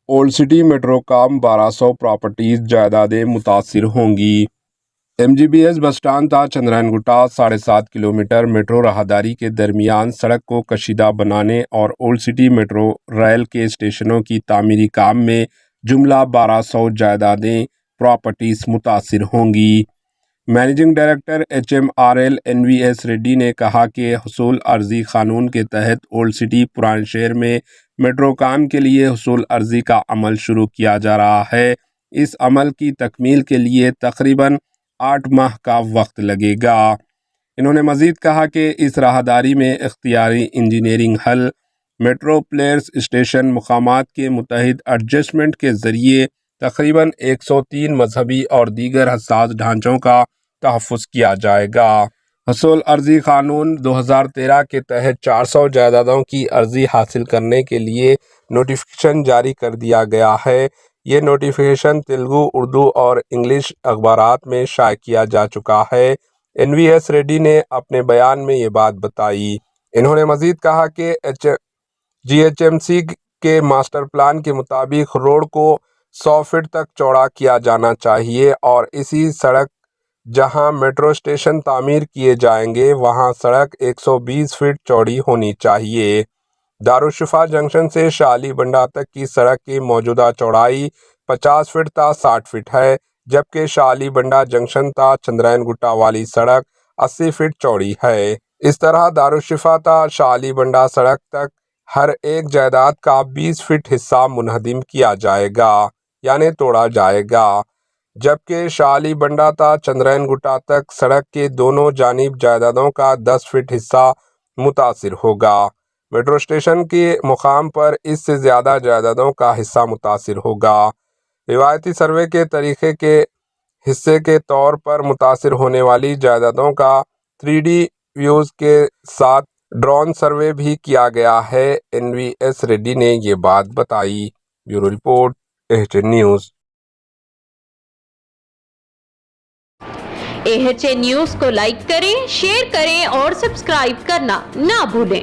Old city metro کام 1200 properties جائیدادیں متاثر ہوں گی۔ MGBS بس اسٹینڈ تا چندرائن گٹا 7.5 کلومیٹر میٹرو راہداری کے درمیان سڑک کو کشیدہ بنانے اور اولڈ سٹی میٹرو ریل کے اسٹیشنوں کی تعمیری کام میں جملہ 1200 جائیدادیں پراپرٹیز متاثر ہوں گی۔ Managing director HMRL NVS ready نے کہا کہ حصول عرضی قانون کے تحت اولڈ سٹی پرانے شہر میں میٹرو کام کے لیے حصول عرضی کا عمل شروع کیا جا رہا ہے۔ اس عمل کی تکمیل کے لیے تقریباً 8 ماہ کا وقت لگے گا۔ انہوں نے مزید کہا کہ اس راہداری میں اختیاری انجینئرنگ حل، میٹرو پلیئرز اسٹیشن مقامات کے متحد ایڈجسٹمنٹ کے ذریعے تقریباً 103 مذہبی اور دیگر حساس ڈھانچوں کا تحفظ کیا جائے گا۔ حصول عرضی قانون 2013 کے تحت 400 جائیدادوں کی عرضی حاصل کرنے کے لیے نوٹیفیکیشن جاری کر دیا گیا ہے۔ یہ نوٹیفیکیشن تیلگو، اردو اور انگلش اخبارات میں شائع کیا جا چکا ہے۔ NVS ریڈی نے اپنے بیان میں یہ بات بتائی۔ انہوں نے مزید کہا کہ GHMC کے ماسٹر پلان کے مطابق روڈ کو 100 فٹ تک چوڑا کیا جانا چاہیے اور اسی سڑک جہاں میٹرو اسٹیشن تعمیر کیے جائیں گے وہاں سڑک 120 فٹ چوڑی ہونی چاہیے۔ دارالشفا جنکشن سے شاہ علی بنڈا تک کی سڑک کی موجودہ چوڑائی 50 فٹ تا 60 فٹ ہے، جبکہ شاہ علی بنڈا جنکشن تا چندرائن گٹا والی سڑک 80 فٹ چوڑی ہے۔ اس طرح دارالشفا تا شاہ علی بنڈا سڑک تک ہر ایک جائیداد کا 20 فٹ حصہ منہدم کیا جائے گا، یعنی توڑا جائے گا، جبکہ شاہ علی بنڈا تا چندرائن گٹا تک سڑک کے دونوں جانب جائیدادوں کا 10 فٹ حصہ متاثر ہوگا۔ میٹرو اسٹیشن کے مقام پر اس سے زیادہ جائیدادوں کا حصہ متاثر ہوگا۔ روایتی سروے کے طریقے کے حصے کے طور پر متاثر ہونے والی جائیدادوں کا 3D ویوز کے ساتھ ڈرون سروے بھی کیا گیا ہے۔ NVS ریڈی نے یہ بات بتائی۔ Bureau report AHN news. AHN news کو لائک کریں، شیئر کریں اور سبسکرائب کرنا نہ بھولیں۔